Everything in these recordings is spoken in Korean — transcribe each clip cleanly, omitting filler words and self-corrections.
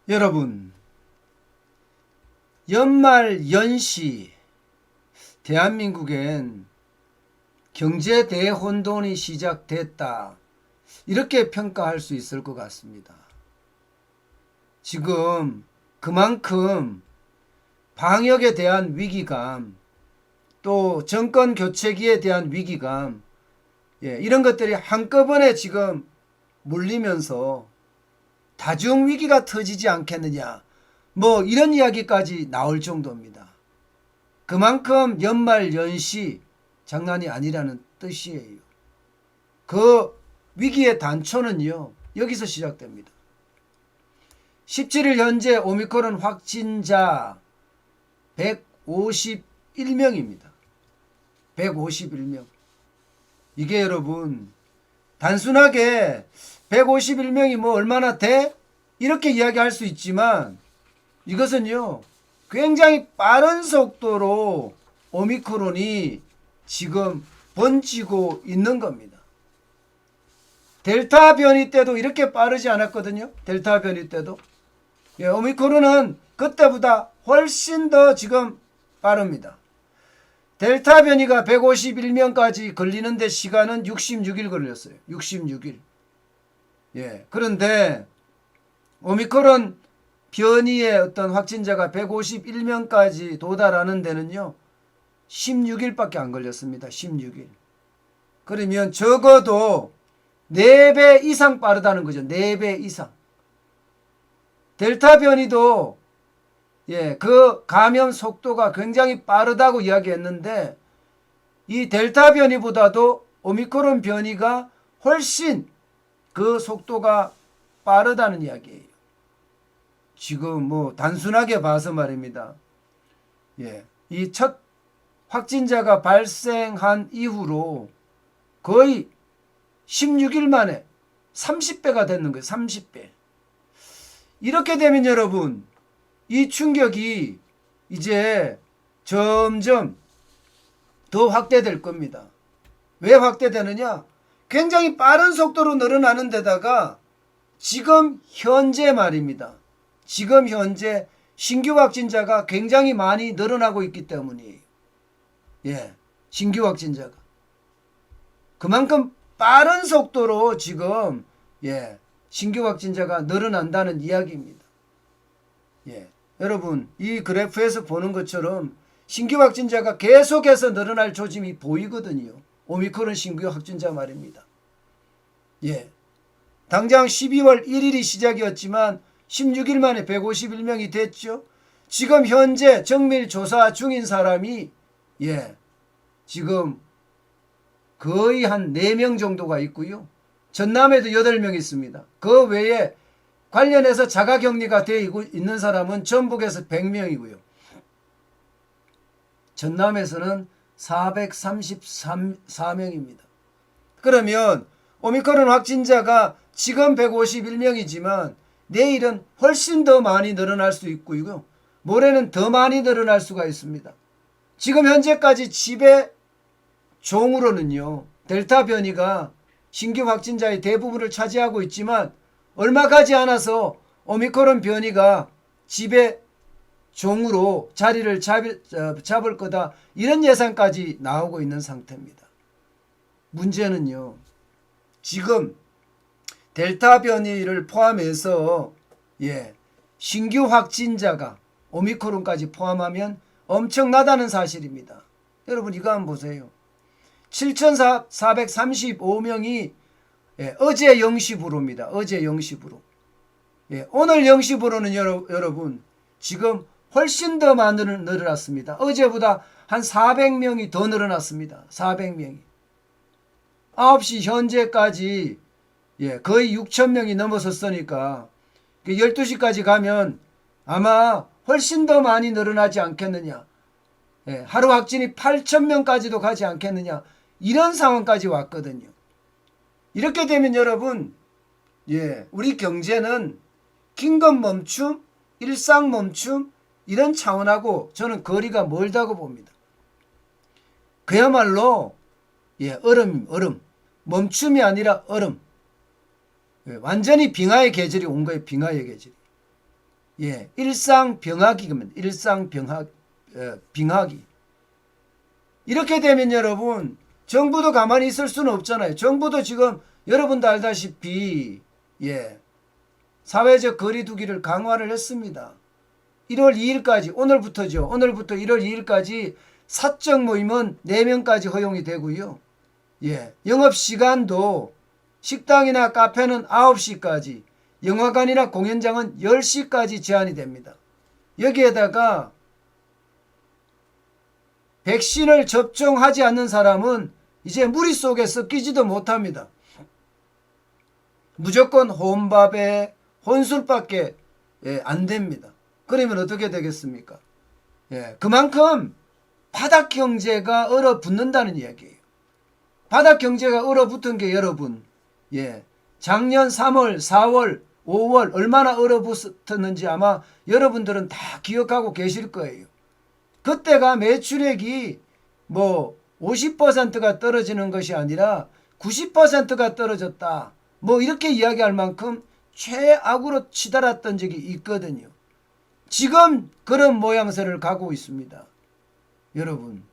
여러분, 연말 연시 대한민국엔 경제 대혼돈이 시작됐다. 이렇게 평가할 수 있을 것 같습니다. 지금 그만큼 방역에 대한 위기감, 또 정권 교체기에 대한 위기감, 이런 것들이 한꺼번에 지금 몰리면서 다중 위기가 터지지 않겠느냐, 이런 이야기까지 나올 정도입니다. 그만큼 연말 연시 장난이 아니라는 뜻이에요. 그 위기의 단초는요, 여기서 시작됩니다. 17일 현재 오미크론 확진자 151명입니다. 151명. 이게 여러분, 단순하게 151명이 얼마나 돼? 이렇게 이야기할 수 있지만, 이것은요, 굉장히 빠른 속도로 오미크론이 지금 번지고 있는 겁니다. 델타 변이 때도 이렇게 빠르지 않았거든요. 델타 변이 때도. 오미크론은 그때보다 훨씬 더 지금 빠릅니다. 델타 변이가 151명까지 걸리는데 시간은 66일 걸렸어요. 66일. 그런데 오미크론 변이의 어떤 확진자가 151명까지 도달하는 데는요, 16일밖에 안 걸렸습니다. 16일. 그러면 적어도 4배 이상 빠르다는 거죠. 4배 이상. 델타 변이도 그 감염 속도가 굉장히 빠르다고 이야기했는데, 이 델타 변이보다도 오미크론 변이가 훨씬 그 속도가 빠르다는 이야기예요. 지금 단순하게 봐서 말입니다. 이 첫 확진자가 발생한 이후로 거의 16일 만에 30배가 됐는 거예요. 30배. 이렇게 되면 여러분, 이 충격이 이제 점점 더 확대될 겁니다. 왜 확대되느냐? 굉장히 빠른 속도로 늘어나는 데다가 지금 현재 말입니다. 지금 현재 신규 확진자가 굉장히 많이 늘어나고 있기 때문이에요. 신규 확진자가. 그만큼 빠른 속도로 지금 신규 확진자가 늘어난다는 이야기입니다. 여러분, 이 그래프에서 보는 것처럼 신규 확진자가 계속해서 늘어날 조짐이 보이거든요. 오미크론 신규 확진자 말입니다. 당장 12월 1일이 시작이었지만 16일 만에 151명이 됐죠. 지금 현재 정밀 조사 중인 사람이 지금 거의 한 4명 정도가 있고요. 전남에도 8명 있습니다. 그 외에 관련해서 자가격리가 되어 있는 사람은 전북에서 100명이고요. 전남에서는 434명입니다. 그러면 오미크론 확진자가 지금 151명이지만 내일은 훨씬 더 많이 늘어날 수 있고요. 모레는 더 많이 늘어날 수가 있습니다. 지금 현재까지 지배 종으로는요, 델타 변이가 신규 확진자의 대부분을 차지하고 있지만 얼마 가지 않아서 오미크론 변이가 지배 종으로 자리를 잡을 거다, 이런 예상까지 나오고 있는 상태입니다. 문제는요, 지금 델타 변이를 포함해서 신규 확진자가 오미크론까지 포함하면 엄청나다는 사실입니다. 여러분, 이거 한번 보세요. 7,435명이 어제 0시부로입니다. 어제 0시부로. 오늘 0시부로는 여러분, 지금 훨씬 더 많이 늘어났습니다. 어제보다 한 400명이 더 늘어났습니다. 400명이. 9시 현재까지 거의 6,000명이 넘어섰으니까 12시까지 가면 아마 훨씬 더 많이 늘어나지 않겠느냐. 하루 확진이 8,000명까지도 가지 않겠느냐. 이런 상황까지 왔거든요. 이렇게 되면 여러분, 우리 경제는 긴급 멈춤, 일상 멈춤, 이런 차원하고 저는 거리가 멀다고 봅니다. 그야말로 얼음. 멈춤이 아니라 얼음. 완전히 빙하의 계절이 온 거예요. 빙하의 계절이. 예, 일상병하기 겁니다. 빙하기. 이렇게 되면 여러분 정부도 가만히 있을 수는 없잖아요. 정부도 지금 여러분도 알다시피 예, 사회적 거리두기를 강화를 했습니다. 1월 2일까지 오늘부터죠. 오늘부터 1월 2일까지 사적 모임은 4명까지 허용이 되고요. 예, 영업시간도 식당이나 카페는 9시까지, 영화관이나 공연장은 10시까지 제한이 됩니다. 여기에다가 백신을 접종하지 않는 사람은 이제 무리 속에 섞이지도 못합니다. 무조건 혼밥에 혼술밖에 안 됩니다. 그러면 어떻게 되겠습니까? 예, 그만큼 바닥 경제가 얼어붙는다는 이야기예요. 바닥 경제가 얼어붙은 게 여러분, 예, 작년 3월, 4월, 5월 얼마나 얼어붙었는지 아마 여러분들은 다 기억하고 계실 거예요. 그때가 매출액이 뭐 50%가 떨어지는 것이 아니라 90%가 떨어졌다. 뭐 이렇게 이야기할 만큼 최악으로 치달았던 적이 있거든요. 지금 그런 모양새를 가고 있습니다. 여러분,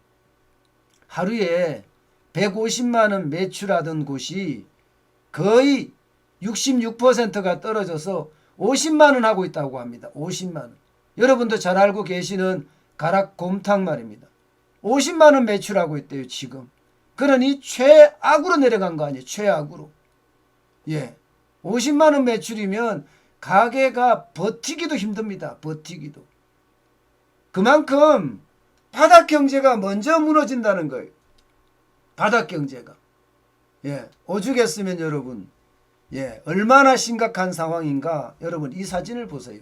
하루에 150만 원 매출하던 곳이 거의 66%가 떨어져서 50만 원 하고 있다고 합니다. 50만 원. 여러분도 잘 알고 계시는 가락곰탕 말입니다. 50만 원 매출하고 있대요, 지금. 그러니 최악으로 내려간 거 아니에요, 최악으로. 예. 50만 원 매출이면 가게가 버티기도 힘듭니다. 버티기도. 그만큼 바닥 경제가 먼저 무너진다는 거예요. 바닥 경제가. 예. 오죽했으면 여러분, 예, 얼마나 심각한 상황인가 여러분 이 사진을 보세요.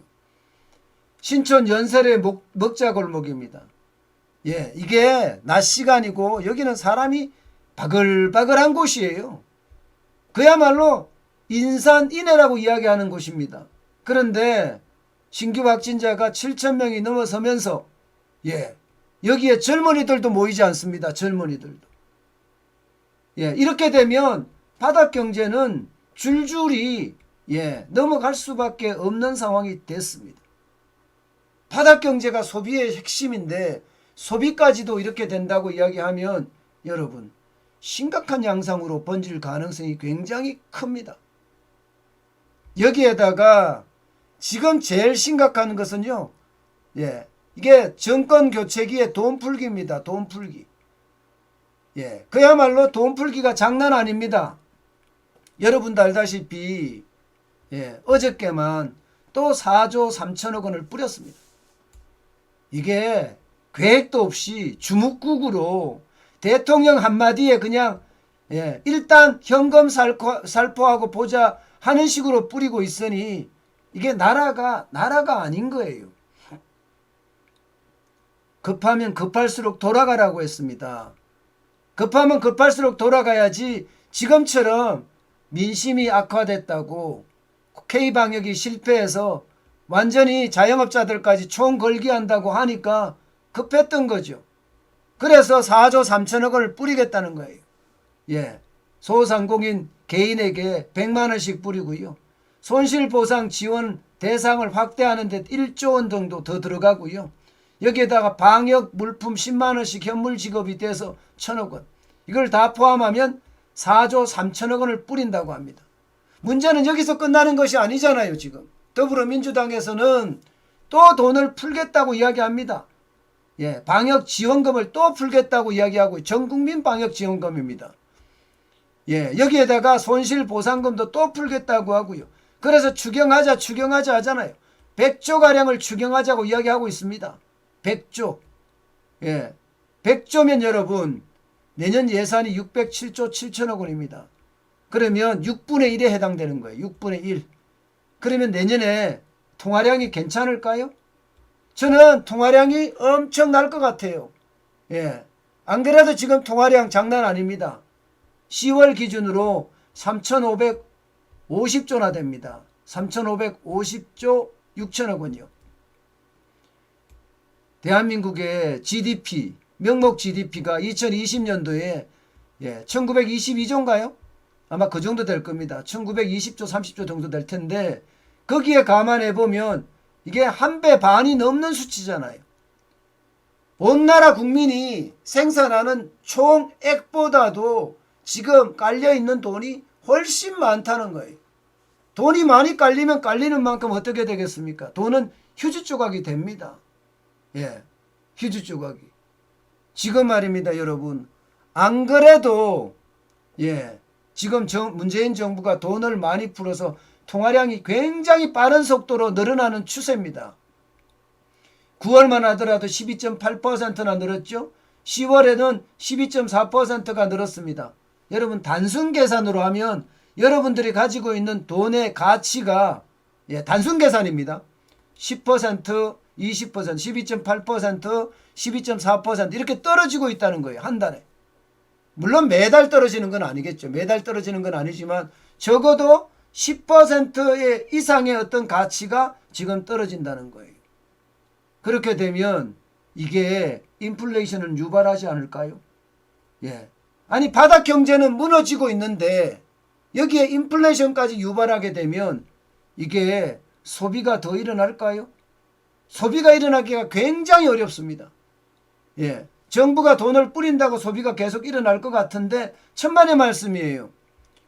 신촌 연설의 먹자골목입니다. 예, 이게 낮 시간이고 여기는 사람이 바글바글한 곳이에요. 그야말로 인산인해라고 이야기하는 곳입니다. 그런데 신규 확진자가 7,000명이 넘어서면서 예, 여기에 젊은이들도 모이지 않습니다. 젊은이들도. 예, 이렇게 되면 바닥 경제는 줄줄이 예, 넘어갈 수밖에 없는 상황이 됐습니다. 바닥 경제가 소비의 핵심인데 소비까지도 이렇게 된다고 이야기하면 여러분 심각한 양상으로 번질 가능성이 굉장히 큽니다. 여기에다가 지금 제일 심각한 것은요. 예, 이게 정권 교체기의 돈 풀기입니다. 돈 풀기. 예, 그야말로 돈 풀기가 장난 아닙니다. 여러분도 알다시피 예, 어저께만 또 4조 3천억 원을 뿌렸습니다. 이게 계획도 없이 주묵국으로 대통령 한마디에 그냥 예, 일단 현금 살포하고 보자 하는 식으로 뿌리고 있으니 이게 나라가 아닌 거예요. 급하면 급할수록 돌아가라고 했습니다. 급하면 급할수록 돌아가야지 지금처럼 민심이 악화됐다고 K방역이 실패해서 완전히 자영업자들까지 총 걸기 한다고 하니까 급했던 거죠. 그래서 4조 3천억 원을 뿌리겠다는 거예요. 예, 소상공인 개인에게 100만 원씩 뿌리고요. 손실보상 지원 대상을 확대하는 데 1조 원 정도 더 들어가고요. 여기에다가 방역 물품 10만 원씩 현물 지급이 돼서 1,000억 원. 이걸 다 포함하면 4조 3천억 원을 뿌린다고 합니다. 문제는 여기서 끝나는 것이 아니잖아요. 지금 더불어민주당에서는 또 돈을 풀겠다고 이야기합니다. 예, 방역 지원금을 또 풀겠다고 이야기하고 전국민 방역 지원금입니다. 예, 여기에다가 손실보상금도 또 풀겠다고 하고요. 그래서 추경하자 하잖아요. 100조 가량을 추경하자고 이야기하고 있습니다. 100조. 예, 100조면 여러분 내년 예산이 607조 7천억 원입니다. 그러면 6분의 1에 해당되는 거예요. 6분의 1. 그러면 내년에 통화량이 괜찮을까요? 저는 통화량이 엄청날 것 같아요. 예, 안 그래도 지금 통화량 장난 아닙니다. 10월 기준으로 3,550조나 됩니다. 3,550조 6천억 원이요. 대한민국의 GDP, 명목 GDP가 2020년도에 1922조인가요? 아마 그 정도 될 겁니다. 1920조, 30조 정도 될 텐데 거기에 감안해 보면 이게 1배 반이 넘는 수치잖아요. 온 나라 국민이 생산하는 총액보다도 지금 깔려있는 돈이 훨씬 많다는 거예요. 돈이 많이 깔리면 깔리는 만큼 어떻게 되겠습니까? 돈은 휴지 조각이 됩니다. 예, 휴지 조각이. 지금 말입니다, 여러분. 안 그래도 지금 문재인 정부가 돈을 많이 풀어서 통화량이 굉장히 빠른 속도로 늘어나는 추세입니다. 9월만 하더라도 12.8%나 늘었죠. 10월에는 12.4%가 늘었습니다. 여러분 단순 계산으로 하면 여러분들이 가지고 있는 돈의 가치가 단순 계산입니다. 10%, 20%, 12.8%, 12.4% 이렇게 떨어지고 있다는 거예요. 한 달에. 물론 매달 떨어지는 건 아니겠죠. 매달 떨어지는 건 아니지만 적어도 10% 이상의 어떤 가치가 지금 떨어진다는 거예요. 그렇게 되면 이게 인플레이션을 유발하지 않을까요? 아니 바닥 경제는 무너지고 있는데 여기에 인플레이션까지 유발하게 되면 이게 소비가 더 일어날까요? 소비가 일어나기가 굉장히 어렵습니다. 정부가 돈을 뿌린다고 소비가 계속 일어날 것 같은데 천만의 말씀이에요.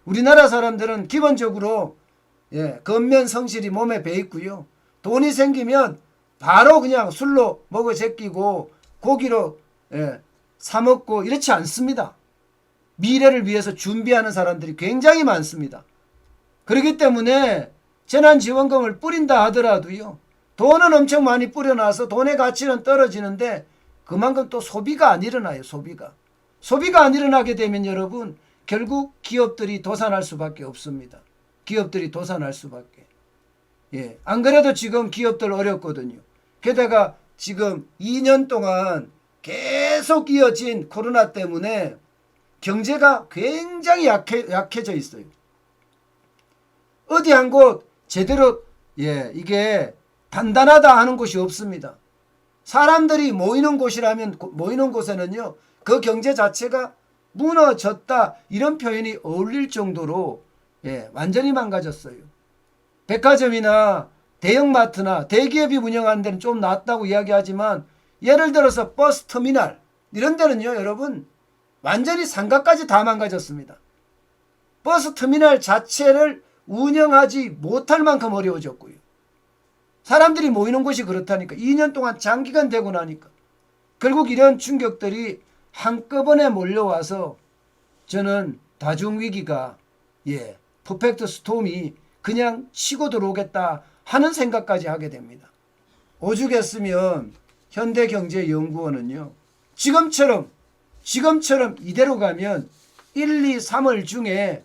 우리나라 사람들은 기본적으로 겉면 성실이 몸에 배 있고요. 돈이 생기면 바로 그냥 술로 먹어 제끼고 고기로 사 먹고 이렇지 않습니다. 미래를 위해서 준비하는 사람들이 굉장히 많습니다. 그렇기 때문에 재난지원금을 뿌린다 하더라도요. 돈은 엄청 많이 뿌려놔서 돈의 가치는 떨어지는데 그만큼 또 소비가 안 일어나요. 소비가 안 일어나게 되면 여러분 결국 기업들이 도산할 수밖에 없습니다. 기업들이 도산할 수밖에. 안 그래도 지금 기업들 어렵거든요. 게다가 지금 2년 동안 계속 이어진 코로나 때문에 경제가 굉장히 약해져 있어요. 어디 한 곳 제대로 이게 단단하다 하는 곳이 없습니다. 사람들이 모이는 곳이라면 모이는 곳에는요. 그 경제 자체가 무너졌다 이런 표현이 어울릴 정도로 완전히 망가졌어요. 백화점이나 대형마트나 대기업이 운영하는 데는 좀 낫다고 이야기하지만 예를 들어서 버스터미널 이런 데는요. 여러분 완전히 상가까지 다 망가졌습니다. 버스터미널 자체를 운영하지 못할 만큼 어려워졌고요. 사람들이 모이는 곳이 그렇다니까. 2년 동안 장기간 되고 나니까. 결국 이런 충격들이 한꺼번에 몰려와서 저는 다중위기가 퍼펙트 스톰이 그냥 치고 들어오겠다 하는 생각까지 하게 됩니다. 오죽했으면 현대경제연구원은요. 지금처럼 이대로 가면 1, 2, 3월 중에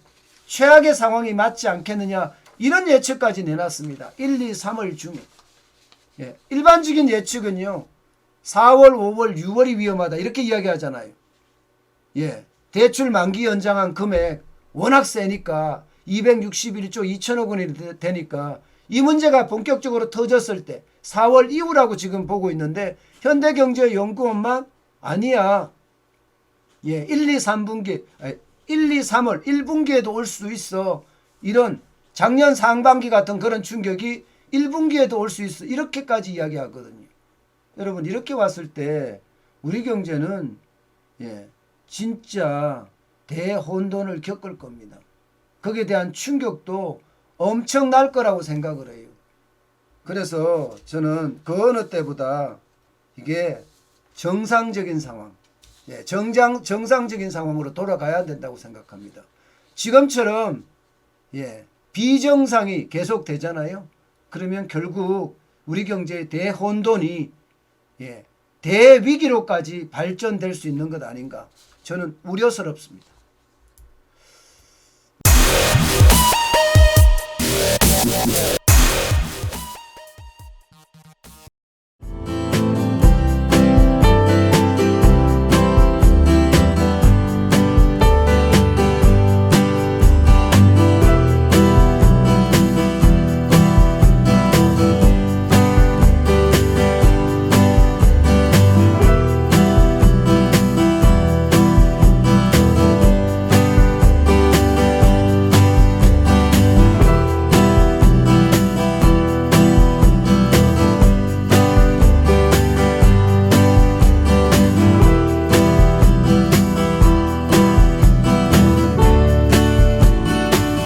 최악의 상황이 맞지 않겠느냐 이런 예측까지 내놨습니다. 1, 2, 3월 중에. 일반적인 예측은요. 4월, 5월, 6월이 위험하다 이렇게 이야기하잖아요. 대출 만기 연장한 금액 워낙 세니까 261조 2천억 원이 되니까 이 문제가 본격적으로 터졌을 때 4월 이후라고 지금 보고 있는데 현대경제연구원만 아니야. 1, 2, 3분기 1, 2, 3월 1분기에도 올 수 있어. 이런 작년 상반기 같은 그런 충격이 1분기에도 올 수 있어. 이렇게까지 이야기하거든요. 여러분 이렇게 왔을 때 우리 경제는 진짜 대혼돈을 겪을 겁니다. 거기에 대한 충격도 엄청날 거라고 생각을 해요. 그래서 저는 그 어느 때보다 이게 정상적인 상황, 정상적인 상황으로 돌아가야 된다고 생각합니다. 지금처럼 비정상이 계속 되잖아요. 그러면 결국 우리 경제의 대혼돈이 대위기로까지 발전될 수 있는 것 아닌가. 저는 우려스럽습니다.